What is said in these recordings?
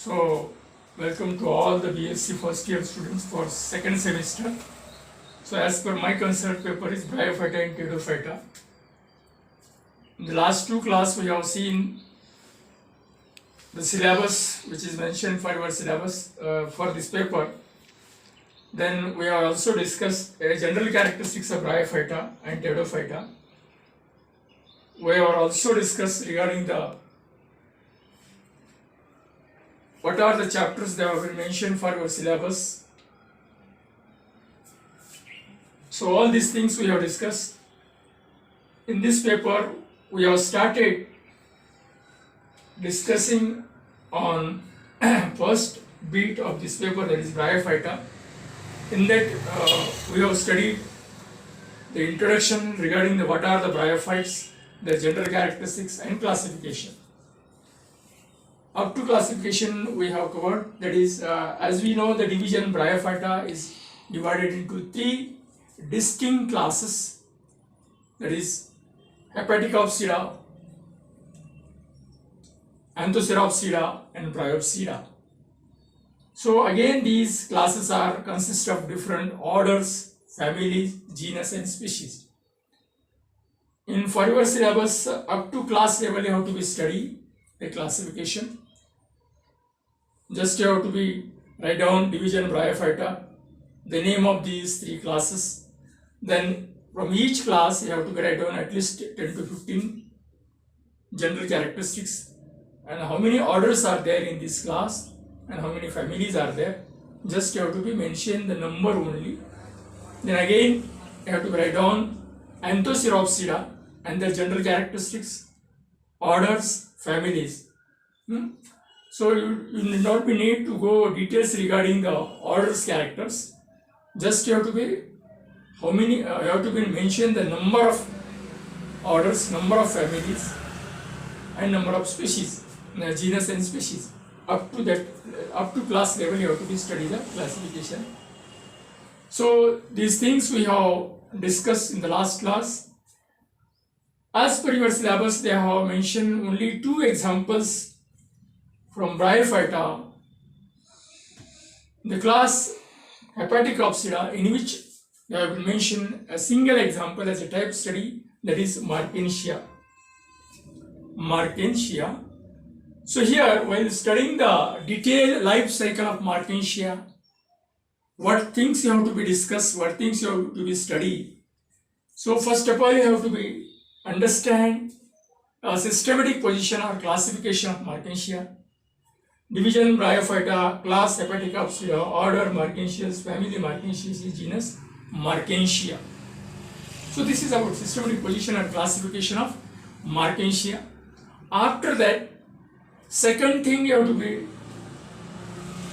So, welcome to all the BSc first year students for second semester. So, as per my concept paper is Bryophyta and Pteridophyta. In the last two class we have seen the syllabus which is mentioned for your syllabus for this paper. Then we have also discussed general characteristics of Bryophyta and Pteridophyta. We have also discussed regarding what are the chapters that have been mentioned for your syllabus. So all these things we have discussed. In this paper, we have started discussing on first bit of this paper, that is Bryophyta. In that we have studied the introduction regarding what are the bryophytes, their general characteristics and classification. Up to classification we have covered, that is as we know the division Bryophyta is divided into three distinct classes, that is Hepaticopsida, Anthoceropsida and Bryopsida. So again these classes consist of different orders, families, genus and species. For your syllabus up to class level you have to be study the classification. Just you have to be write down division Bryophyta, the name of these three classes. Then from each class you have to write down at least 10 to 15 general characteristics and how many orders are there in this class and how many families are there. Just you have to be mention the number only. Then again you have to write down Anthoceropsida and their general characteristics, orders, families. So you need not be need to go details regarding the orders characters. Just you have to be how many you have to be mention the number of orders, number of families and number of species, genus and species. Up to class level you have to be study the classification. So these things we have discussed in the last class. As per your syllabus, they have mentioned only two examples from Bryophyta. The class Hepaticopsida, in which they have mentioned a single example as a type study, that is Marchantia. Marchantia. So here, while studying the detailed life cycle of Marchantia, what things you have to be discussed, what things you have to be studied. So first of all, you have to be understand a systematic position or classification of Marchantia, division Bryophyta, class Hepaticopsida, order Marchantius, family Marchantius, genus Marchantia. So this is about systematic position and classification of Marchantia. After that, second thing you have to be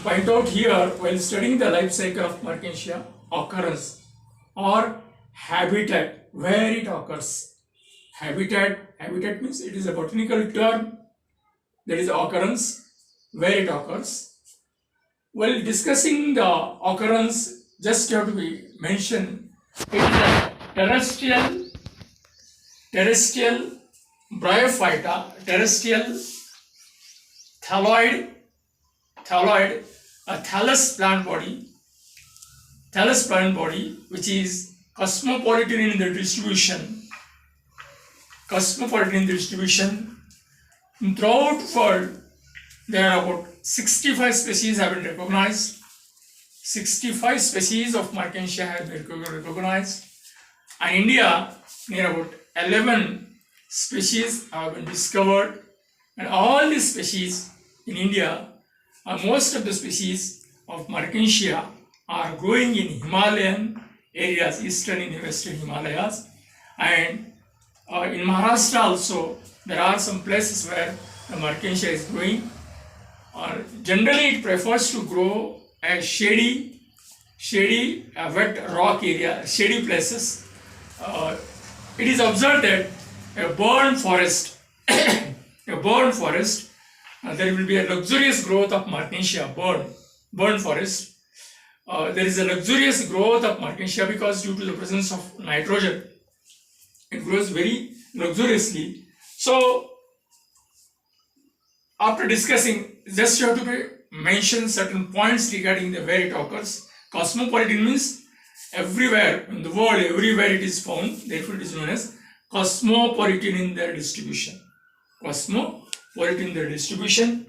point out here while studying the life cycle of Marchantia, occurrence or habitat, where it occurs. Habitat means it is a botanical term, that is occurrence, where it occurs. While discussing the occurrence, just you have to be mentioned it is a terrestrial Bryophyta, terrestrial thalloid, a thallus plant body, which is cosmopolitan in the distribution. Throughout the world, there are about 65 species have been recognized. 65 species of Marchantia have been recognized. And in India, near about 11 species have been discovered. And all these species in India, most of the species of Marchantia are growing in Himalayan areas, eastern and western Himalayas. And in Maharashtra also, there are some places where the Marchantia is growing. Generally, it prefers to grow as shady, wet rock area, shady places. It is observed that a burn forest, there will be a luxurious growth of Marchantia, burn forest. There is a luxurious growth of Marchantia because due to the presence of nitrogen, it grows very luxuriously. So after discussing, just you have to be mention certain points regarding the where it occurs. Cosmopolitan means everywhere in the world, everywhere it is found. Therefore, it is known as cosmopolitan in their distribution. Cosmopolitan in their distribution.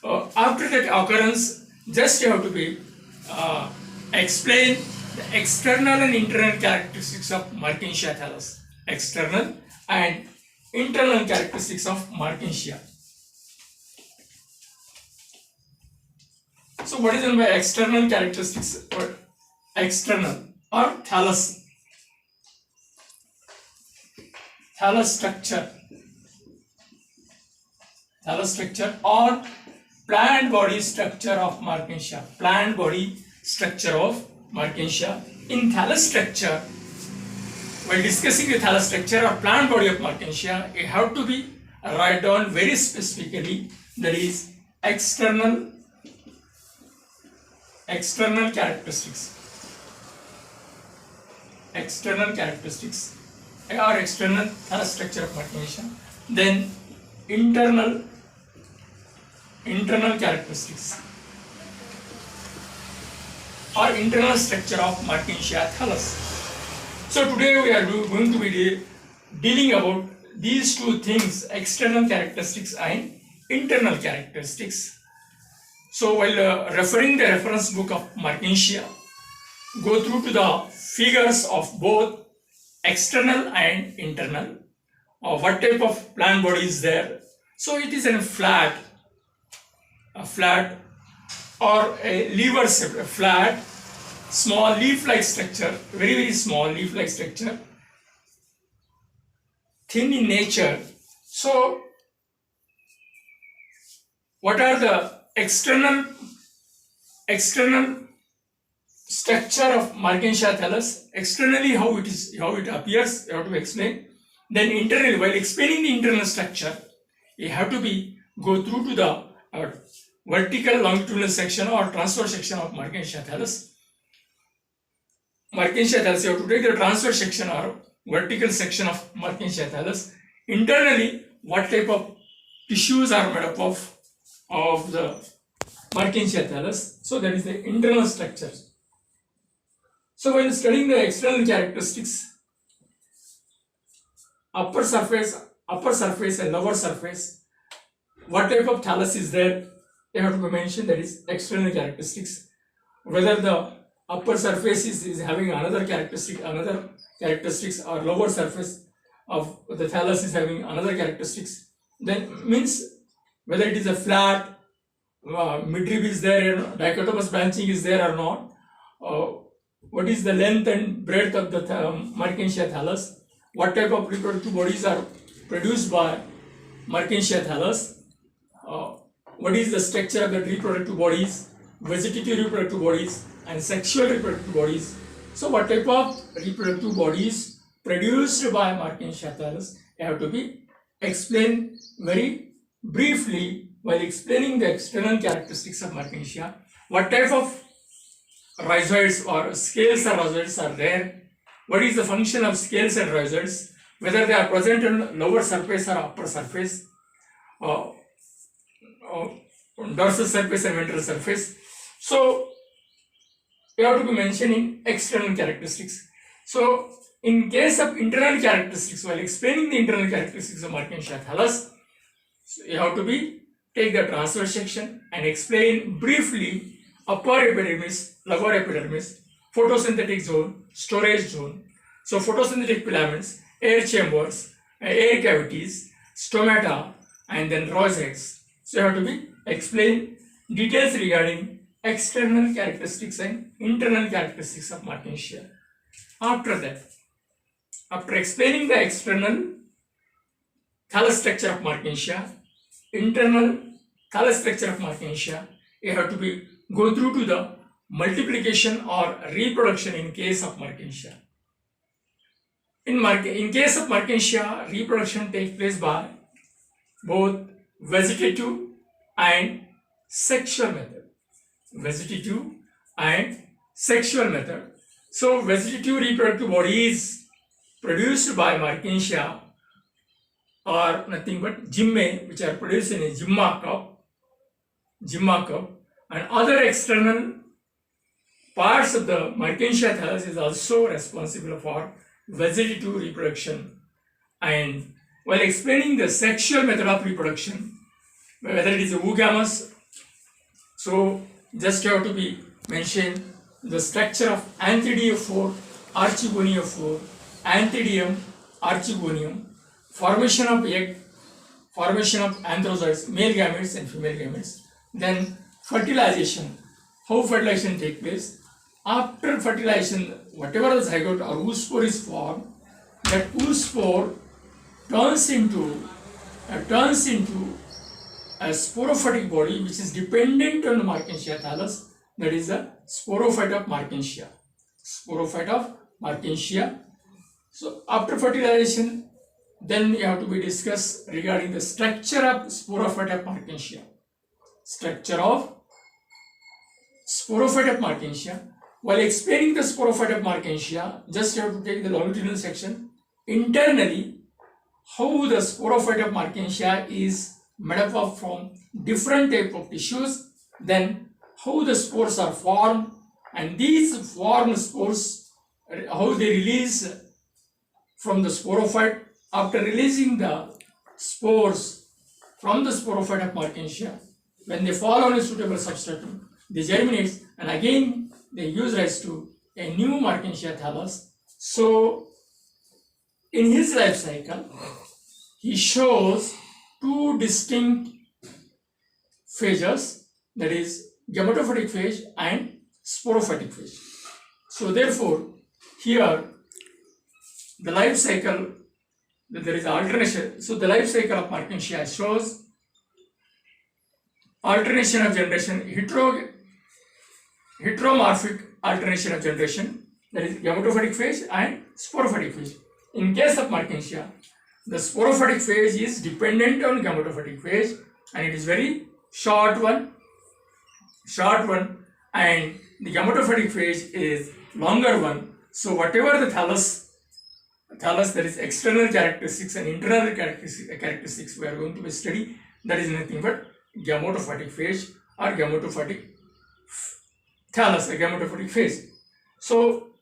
After that occurrence, just you have to be explain the external and internal characteristics of Mertensia thallus. External and internal characteristics of Mertensia. So what is meant by external characteristics or external or thallus? Thallus structure or plant body structure of Mertensia. Plant body structure of Mertensia. In thallus structure, while discussing the thallus structure or plant body of Mertensia, you have to be write down very specifically, that is external characteristics. External characteristics or external thallus structure of Mertensia. Then internal characteristics or internal structure of Mertensia thallus. So today we are going to be dealing about these two things, external characteristics and internal characteristics. So while referring the reference book of Mertensia, go through to the figures of both external and internal. What type of plant body is there? So it is a flat or a lever shape, a flat, small leaf-like structure, very small leaf-like structure, thin in nature. So what are the external structure of Mertensia thallus? Externally, how it appears, you have to explain. Then internally, while explaining the internal structure, you have to go through to the vertical longitudinal section or transverse section of Mertensia thallus. Mertensia thallus, you have to take the transverse section or vertical section of Mertensia thallus. Internally, what type of tissues are made up of the Mertensia thallus? So that is the internal structures. So when studying the external characteristics, upper surface and lower surface, what type of thallus is there, you have to mention, that is external characteristics. Whether the upper surface is having another characteristics or lower surface of the thallus is having another characteristics, then means whether it is a flat, midrib is there, dichotomous branching is there or not, what is the length and breadth of the Mertensia thallus, what type of reproductive bodies are produced by Mertensia thallus, what is the structure of the reproductive bodies, vegetative reproductive bodies and sexual reproductive bodies. So what type of reproductive bodies produced by Mertensia thallus, you have to be explained very briefly while explaining the external characteristics of Mertensia. What type of rhizoids or scales or rhizoids are there? What is the function of scales and rhizoids? Whether they are present on lower surface or upper surface, dorsal surface and ventral surface. So you have to be mentioning external characteristics. So in case of internal characteristics, while explaining the internal characteristics of Mertensia thallus, so you have to take the transverse section and explain briefly upper epidermis, lower epidermis, photosynthetic zone, storage zone. So photosynthetic filaments, air chambers, air cavities, stomata, and then rhosettes. So you have to explain details regarding external characteristics and internal characteristics of Mertensia. After that, after explaining the external thallus structure of Mertensia, internal thallus structure of Mertensia, you have to go through to the multiplication or reproduction in case of Mertensia. In case of Mertensia, reproduction takes place by both vegetative and sexual method. Vegetative and sexual method. So vegetative reproductive bodies produced by Mertensia are nothing but gymmae, which are produced in a gymma cup, and other external parts of the Mertensia thallus is also responsible for vegetative reproduction. And while explaining the sexual method of reproduction, whether it is a oogamous, so just have to be mentioned the structure of Anthidiophore, Archegoniophore, Anthidium, Archegonium, formation of egg, formation of anthrozoids, male gametes and female gametes, then fertilization, how fertilization takes place. After fertilization, whatever the zygote or oospore is formed, that oospore turns into a sporophytic body which is dependent on the Mertensia thallus, that is the sporophyte of Mertensia. Sporophyte of Mertensia. So after fertilization, then you have to be discussed regarding the structure of sporophyte of Mertensia. Structure of sporophyte of Mertensia. While explaining the sporophyte of Mertensia, just you have to take the longitudinal section. Internally, how the sporophyte of Mertensia is made up of from different type of tissues, then how the spores are formed, and these formed spores, how they release from the sporophyte. After releasing the spores from the sporophyte of Mertensia, when they fall on a suitable substratum, they germinate and again they give rise to a new Mertensia thallus. So in his life cycle, he shows two distinct phases, that is gametophytic phase and sporophytic phase. So therefore, here the life cycle, there is alternation. So the life cycle of Mertensia shows alternation of generation, heteromorphic alternation of generation, that is gametophytic phase and sporophytic phase. In case of Mertensia, the sporophytic phase is dependent on gametophytic phase and it is very short one, and the gametophytic phase is longer one. So whatever the thallus, there is external characteristics and internal characteristics we are going to be study, that is nothing but gametophytic phase or gametophytic thallus, a gametophytic phase. So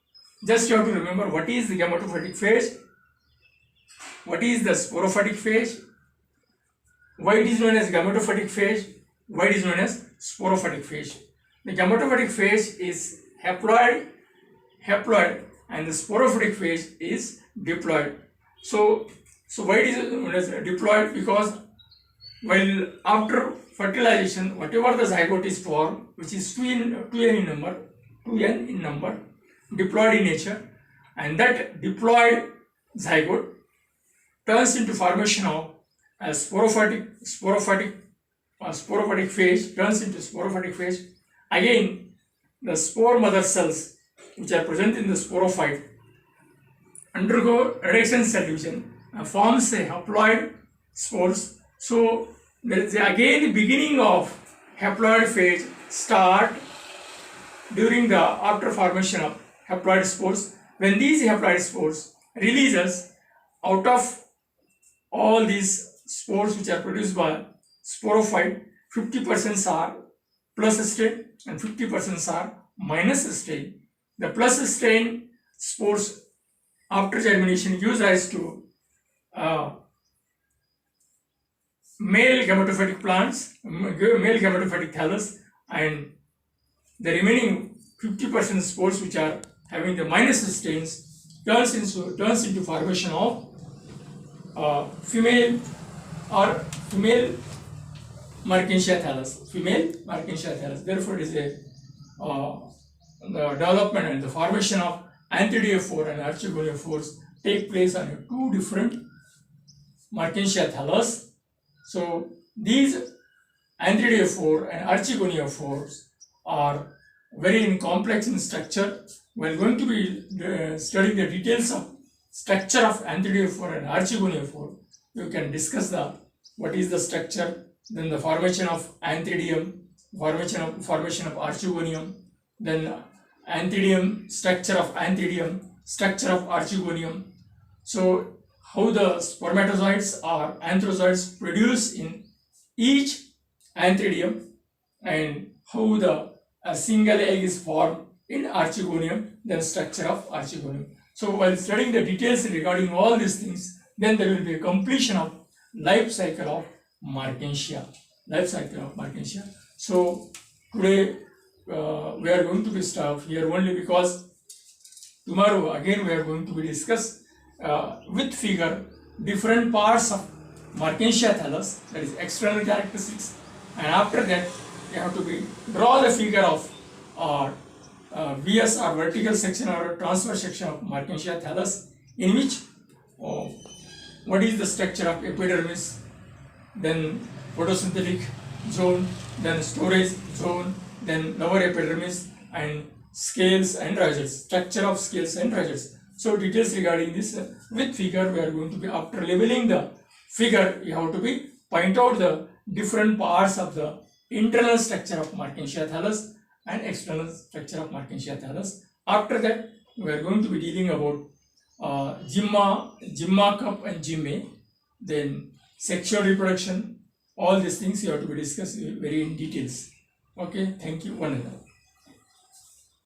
just you have to remember what is the gametophytic phase, what is the sporophytic phase, why it is known as gametophytic phase, why it is known as sporophytic phase. The gametophytic phase is haploid, and the sporophytic phase is diploid. So why it is known as diploid? Because while after fertilization, whatever the zygote is formed, which is 2n in number, diploid in nature, and that diploid zygote turns into formation of a sporophytic phase, turns into sporophytic phase. Again, the spore mother cells which are present in the sporophyte undergo reduction cell division and forms a haploid spores. So there is again beginning of haploid phase start during the after formation of haploid spores. When these haploid spores releases out of all these spores which are produced by sporophyte, 50% are plus strain and 50% are minus strain. The plus strain spores after germination gives rise to male gametophytic plants, male gametophytic thallus, and the remaining 50% spores which are having the minus strains turns into formation of female Mertensia thallus. Therefore, it is the development and the formation of Anthidiophore and Archegoniophores take place on two different Mertensia thallus. So these Anthidiophore and Archegoniophores are very complex in structure. We are going to be studying the details of structure of Anthidiophore and Archegoniophore. You can discuss what is the structure, then the formation of Anthidium, formation of Archegonium, then Anthidium, structure of Anthidium, structure of Archegonium. So how the spermatozoids or anthrozoids produce in each Anthidium, and how a single egg is formed in archegonium, then structure of archegonium. So while studying the details regarding all these things, then there will be a completion of life cycle of Markensia. Life cycle of Markensia. So today we are going to be stopped here only because tomorrow again we are going to be discuss with figure different parts of Markensia thallus, that is external characteristics, and after that you have to be draw the figure of VS or vertical section or transverse section of Markensia thallus, in which what is the structure of epidermis, then photosynthetic zone, then storage zone, then lower epidermis, and scales and rosettes, structure of scales and rosettes. So details regarding this with figure we are going to be, after labeling the figure, you have to be point out the different parts of the internal structure of Markensia thallus and external structure of Markensia thallus. After that we are going to be dealing about Jimma cup and Jimme, then sexual reproduction. All these things you have to be discussed very in details. Okay, thank you. One another.